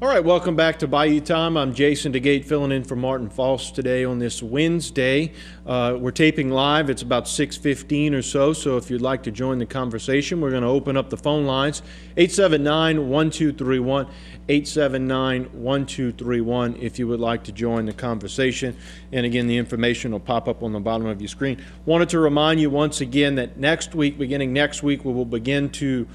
All right, welcome back to Bayou Time. I'm Jason Dagate filling in for Martin Foss today on this Wednesday. We're taping live. It's about 6:15 or so if you'd like to join the conversation, we're going to open up the phone lines, 879-1231, 879-1231 if you would like to join the conversation. And again, the information will pop up on the bottom of your screen. Wanted to remind you once again that next week, beginning next week, we will begin to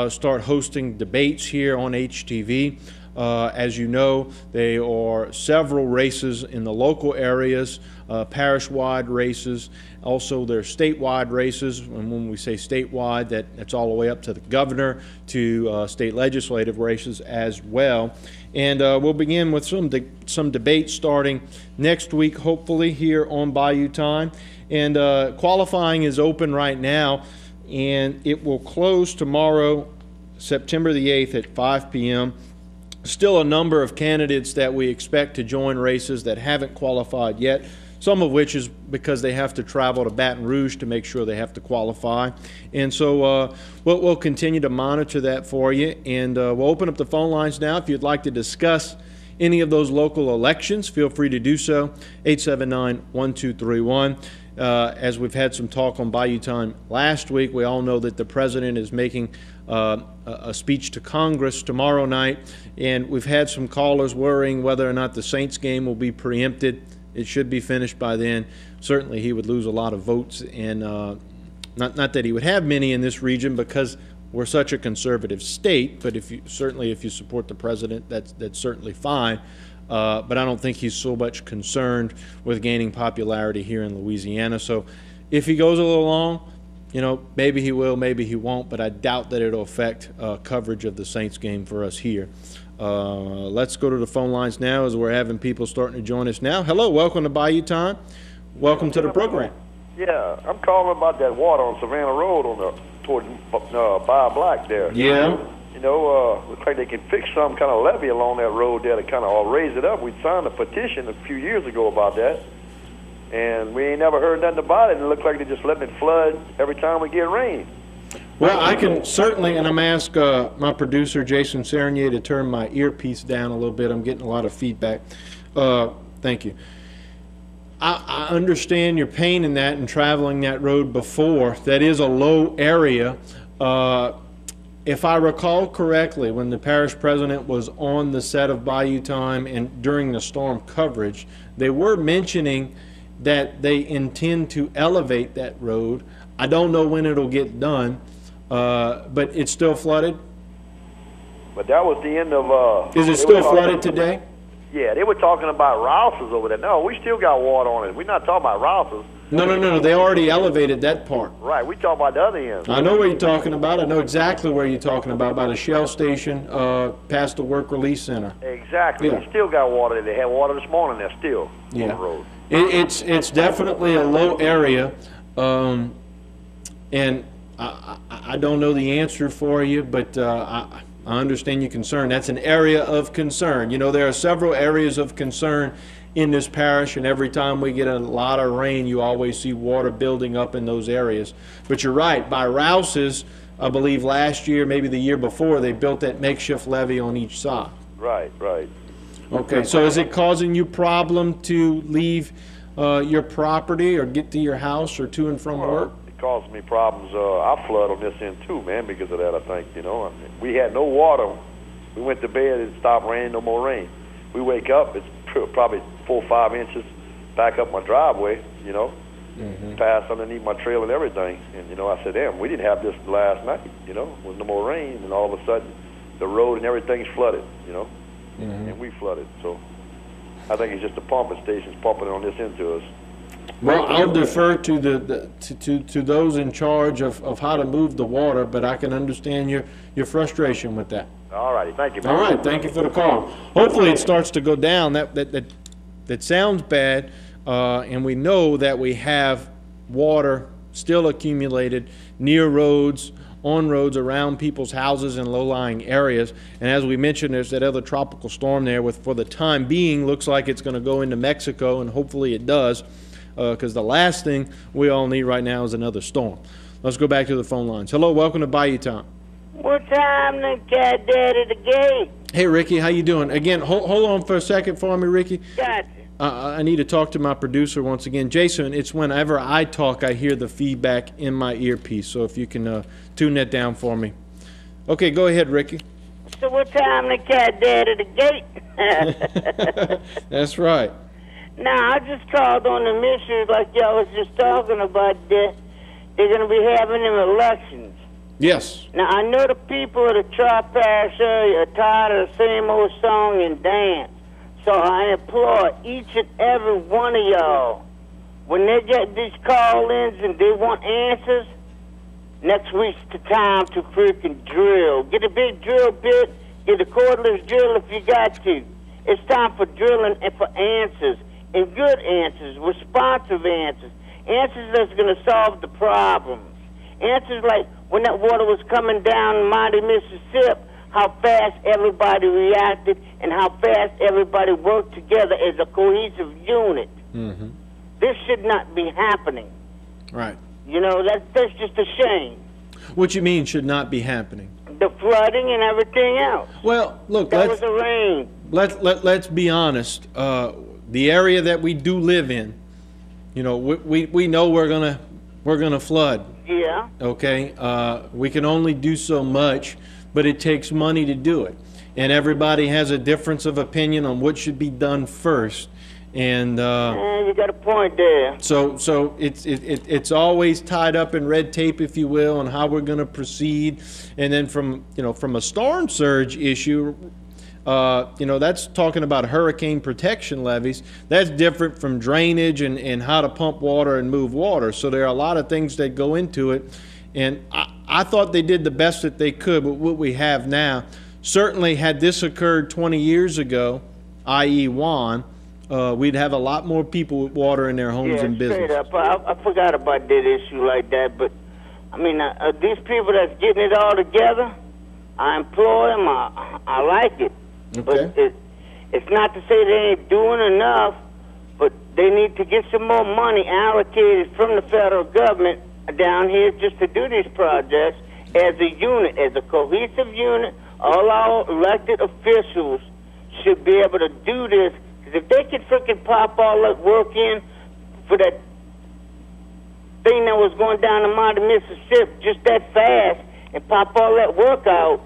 start hosting debates here on HTV. As you know, there are several races in the local areas, parish-wide races. Also, there are statewide races, and when we say statewide, that's all the way up to the governor, to state legislative races as well. And we'll begin with some debate starting next week, hopefully, here on Bayou Time. And qualifying is open right now, and it will close tomorrow, September the 8th at 5 p.m. Still a number of candidates that we expect to join races that haven't qualified yet, some of which is because they have to travel to Baton Rouge to make sure they have to qualify. And so we'll continue to monitor that for you. And we'll open up the phone lines now. If you'd like to discuss any of those local elections, feel free to do so, 879-1231. As we've had some talk on Bayou Time last week, we all know that the president is making a speech to Congress tomorrow night, and we've had some callers worrying whether or not the Saints game will be preempted. It should be finished by then. Certainly he would lose a lot of votes, and not that he would have many in this region because we're such a conservative state, but if you support the president, that's certainly fine. But I don't think he's so much concerned with gaining popularity here in Louisiana. So if he goes a little long, you know, maybe he will, maybe he won't, but I doubt that it'll affect coverage of the Saints game for us here. Let's go to the phone lines now as we're having people starting to join us now. Hello, welcome to Bayou Time. Welcome to the program. Yeah, I'm calling about that water on Savannah Road toward Bayou Black there. Yeah. You know, looks like they can fix some kind of levee along that road there to kind of raise it up. We signed a petition a few years ago about that, and we ain't never heard nothing about it. And it looks like they're just letting it flood every time we get rain. Well, I can certainly, and I'm ask my producer, Jason Dagate, to turn my earpiece down a little bit. I'm getting a lot of feedback. Thank you. I understand your pain in that and traveling that road before. That is a low area. If I recall correctly, when the parish president was on the set of Bayou Time and during the storm coverage, they were mentioning that they intend to elevate that road. I don't know when it'll get done, but it's still flooded? But that was the end of... Is it still flooded today? Yeah, they were talking about Rouse's over there. No, we still got water on it. We're not talking about Rouse's. No. They already elevated that part. Right. We talk about the other end. I know what you're talking about. I know exactly where you're talking about a Shell station past the Work Release Center. Exactly. Yeah. We still got water. They had water this morning there still on the road. It's definitely a low area, and I don't know the answer for you, but I understand your concern. That's an area of concern. You know, there are several areas of concern in this parish, and every time we get a lot of rain, you always see water building up in those areas. But you're right, by Rouse's, I believe last year, maybe the year before, they built that makeshift levee on each side. Right. Okay, so is it causing you problem to leave your property or get to your house or to and from work? It caused me problems. I flood on this end too, man, because of that, I think. You know, we had no water. We went to bed, it stopped raining, no more rain. We wake up, it's probably 4 or 5 inches back up my driveway, you know, pass underneath my trail and everything. And, you know, I said, damn, we didn't have this last night, you know, with no more rain. And all of a sudden, the road and everything's flooded, you know, and we flooded. So I think it's just the pumping stations pumping on this into us. Well, I'll defer to to those in charge of how to move the water, but I can understand your frustration with that. All righty, thank you, man. All right, thank you for the call. Hopefully it starts to go down. That sounds bad, and we know that we have water still accumulated near roads, on roads, around people's houses in low-lying areas. And as we mentioned, there's that other tropical storm there, for the time being, looks like it's going to go into Mexico, and hopefully it does, because the last thing we all need right now is another storm. Let's go back to the phone lines. Hello, welcome to Bayou Time. What time the cat dead at the gate? Hey, Ricky, how you doing? Again, hold on for a second for me, Ricky. Gotcha. I need to talk to my producer once again. Jason, it's whenever I talk, I hear the feedback in my earpiece. So if you can tune that down for me. Okay, go ahead, Ricky. So what time the cat dead at the gate? That's right. Now, I just called on the issue like y'all was just talking about. They're going to be having them elections. Yes. Now, I know the people of the Tri-Parish area are tired of the same old song and dance. So I implore each and every one of y'all, when they get these call-ins and they want answers, next week's the time to freaking drill. Get a big drill bit, get a cordless drill if you got to. It's time for drilling and for answers, and good answers, responsive answers, answers that's going to solve the problems. Answers like when that water was coming down the mighty Mississippi, how fast everybody reacted and how fast everybody worked together as a cohesive unit. Mm-hmm. This should not be happening. Right. You know, that's just a shame. What you mean should not be happening? The flooding and everything else. Well, look, That was the rain. let's be honest. The area that we do live in, you know, we know we're gonna flood. Yeah. Okay, we can only do so much, but it takes money to do it, and everybody has a difference of opinion on what should be done first. And you got a point there. so it's always tied up in red tape, if you will, on how we're going to proceed. And then from a storm surge issue, that's talking about hurricane protection levees. That's different from drainage and how to pump water and move water. So there are a lot of things that go into it. And I thought they did the best that they could with what we have now. Certainly, had this occurred 20 years ago, i.e. Juan, we'd have a lot more people with water in their homes and business. Straight up. I forgot about that issue like that. But, I mean, these people that's getting it all together, I implore them. I like it. Okay. But it's not to say they ain't doing enough, but they need to get some more money allocated from the federal government down here just to do these projects as a unit, as a cohesive unit. All our elected officials should be able to do this. Because if they could freaking pop all that work in for that thing that was going down the mighty Mississippi just that fast and pop all that work out,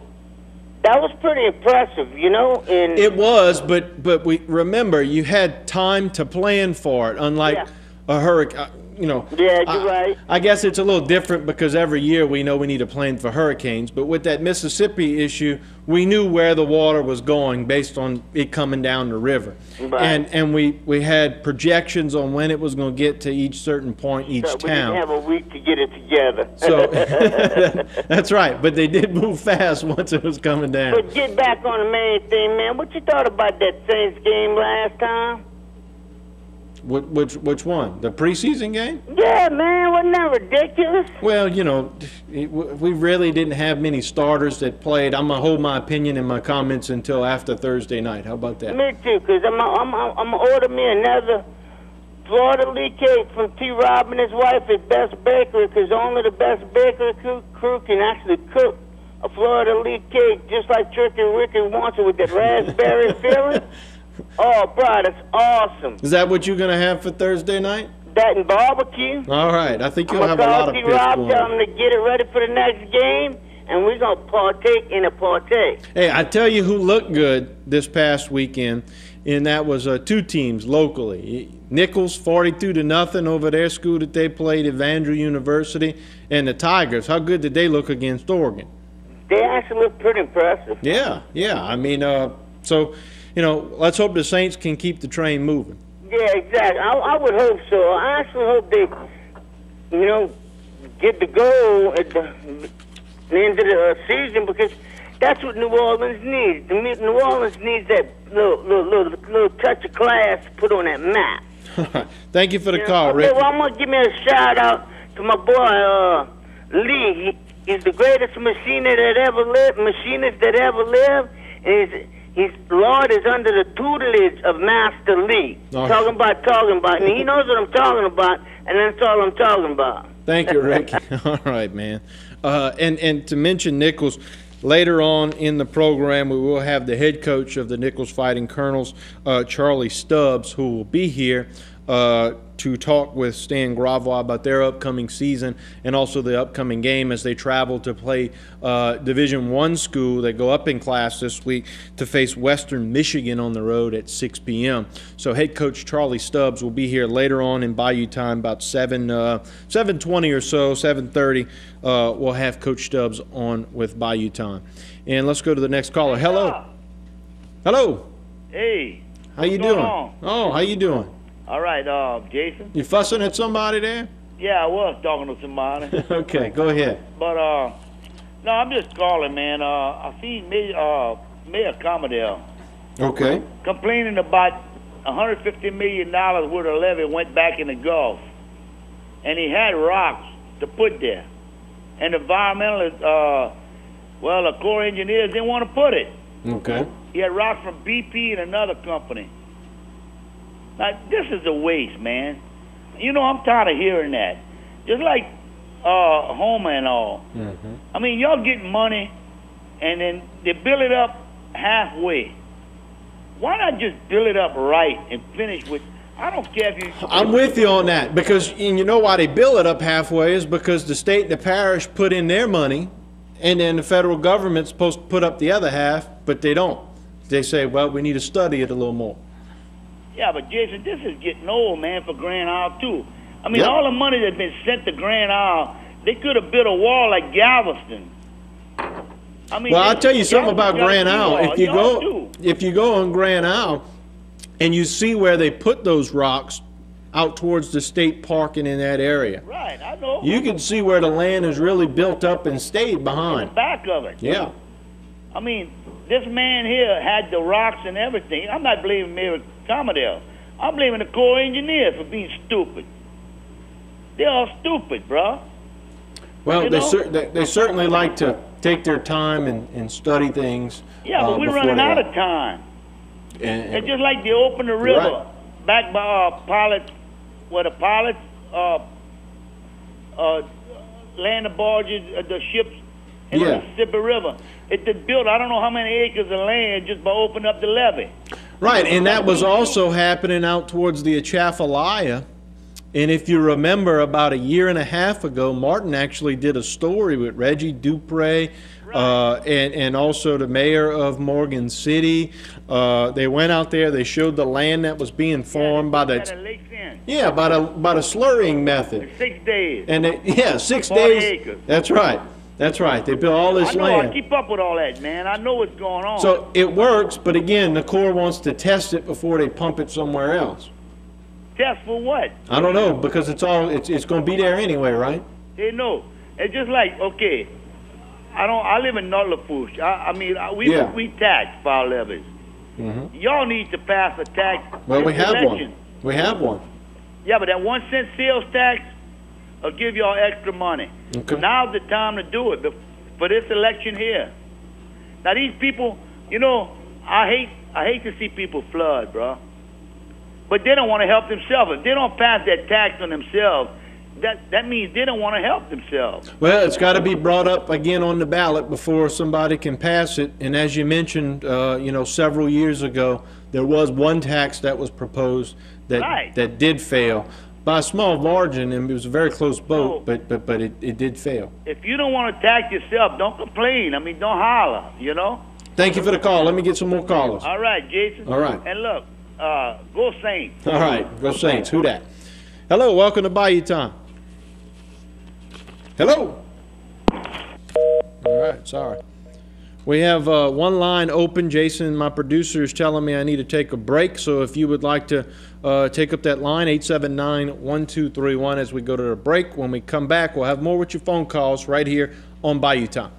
that was pretty impressive, you know. And it was, but we remember you had time to plan for it, unlike a hurricane. Yeah, you're right. I guess it's a little different because every year we know we need a plan for hurricanes. But with that Mississippi issue, we knew where the water was going based on it coming down the river. Right. And we had projections on when it was going to get to each certain point, each so town. We didn't have a week to get it together. So that's right. But they did move fast once it was coming down. But get back on the main thing, man. What you thought about that Saints game last time? Which one? The preseason game? Yeah, man, wasn't that ridiculous? Well, we really didn't have many starters that played. I'm gonna hold my opinion and my comments until after Thursday night. How about that? Me too, because I'm gonna order me another Florida Lee cake from T. Rob and his wife at Best Bakery, because only the Best Bakery crew can actually cook a Florida Lee cake just like Turkey Ricky wants it with that raspberry filling. Oh, bro, that's awesome. Is that what you're going to have for Thursday night? That and barbecue. All right. I think you'll have a lot of pitch going. Tell him to get it ready for the next game, and we're going to partake in a partake. Hey, I tell you who looked good this past weekend, and that was two teams locally. Nichols, 42-0 over their school that they played, Evandro University, and the Tigers. How good did they look against Oregon? They actually look pretty impressive. Yeah. I mean, let's hope the Saints can keep the train moving. Yeah, exactly. I would hope so. I actually hope they, get the goal at the end of the season, because that's what New Orleans needs. New Orleans needs that little touch of class put on that map. Thank you for the call, okay, Rick. Well, I'm going to give me a shout-out to my boy, Lee. He's the greatest machinist that ever lived. And his Lord is under the tutelage of Master Lee. Talking about. And he knows what I'm talking about, and that's all I'm talking about. Thank you, Rick. All right, man. And to mention Nichols, later on in the program, we will have the head coach of the Nichols Fighting Colonels, Charlie Stubbs, who will be here to talk with Stan Gravois about their upcoming season and also the upcoming game as they travel to play Division I school. They go up in class this week to face Western Michigan on the road at 6 p.m. So head coach Charlie Stubbs will be here later on in Bayou time, about 7:20 or so, 7:30. We'll have Coach Stubbs on with Bayou time. And let's go to the next caller. Hello. Hello. Hey. How you doing? Oh, how you doing? All right, Jason. You fussing at somebody there? Yeah, I was talking to somebody. Okay, go ahead. But no, I'm just calling, man. I see Mayor Commodore. Okay. Complaining about $150 million worth of levy went back in the Gulf, and he had rocks to put there, and the environmentalists, the Corps engineers didn't want to put it. Okay. He had rocks from BP and another company. Now, this is a waste, man. You know, I'm tired of hearing that. Just like Homer and all. Mm-hmm. I mean, y'all get money, and then they build it up halfway. Why not just build it up right and finish with... I don't care if you... I'm with you on that, because and you know why they build it up halfway is because the state and the parish put in their money, and then the federal government's supposed to put up the other half, but they don't. They say, well, we need to study it a little more. Yeah, but Jason, this is getting old, man, for Grand Isle, too. I mean, all the money that's been sent to Grand Isle, they could have built a wall like Galveston. I mean, well, I'll tell you something about Grand Isle. If you go on Grand Isle and you see where they put those rocks out towards the state park and in that area. Right, I know. You can see where the land is really built up and stayed behind. In the back of it. Yeah. I mean, this man here had the rocks and everything. I'm not blaming Mayor Commodore. I'm blaming the Corps engineers for being stupid. They're all stupid, bro. Well, they certainly like to take their time and study things. Yeah, but we're running out of time. It's just like they open the river back by pilots, where the pilots land the barges, the ships in the Mississippi River. It did build I don't know how many acres of land just by opening up the levee. Right, and that was also happening out towards the Atchafalaya. And if you remember, about a year and a half ago, Martin actually did a story with Reggie Dupre and also the mayor of Morgan City. They went out there, they showed the land that was being formed by the... Yeah, by a slurrying method. 6 days. And 6 days. Acres. That's right. That's right. They built all this land. I keep up with all that, man. I know what's going on. So it works, but again, the Corps wants to test it before they pump it somewhere else. Test for what? I don't know, because it's going to be there anyway, right? They know. It's just like, okay, I live in North Lafourche. We tax for our levies. Mm-hmm. Y'all need to pass a tax. Well, we have one. We have one. Yeah, but that 1 cent sales tax will give y'all extra money. Okay. Now's the time to do it for this election here. Now these people, you know, I hate to see people flood, bro. But they don't want to help themselves. If they don't pass that tax on themselves, that means they don't want to help themselves. Well, it's got to be brought up again on the ballot before somebody can pass it. And as you mentioned, several years ago, there was one tax that was proposed that did fail by a small margin, and it was a very close vote, but it did fail. If you don't want to tax yourself, don't complain. I mean, don't holler, you know? Thank you for the call. Let me get some more callers. All right, Jason. All right. And look, go Saints. All right, go Saints. Who dat? Hello, welcome to Bayou Time. Hello. All right, sorry. We have one line open. Jason, my producer, is telling me I need to take a break. So if you would like to take up that line, 879-1231 as we go to the break. When we come back, we'll have more with your phone calls right here on Bayou Time.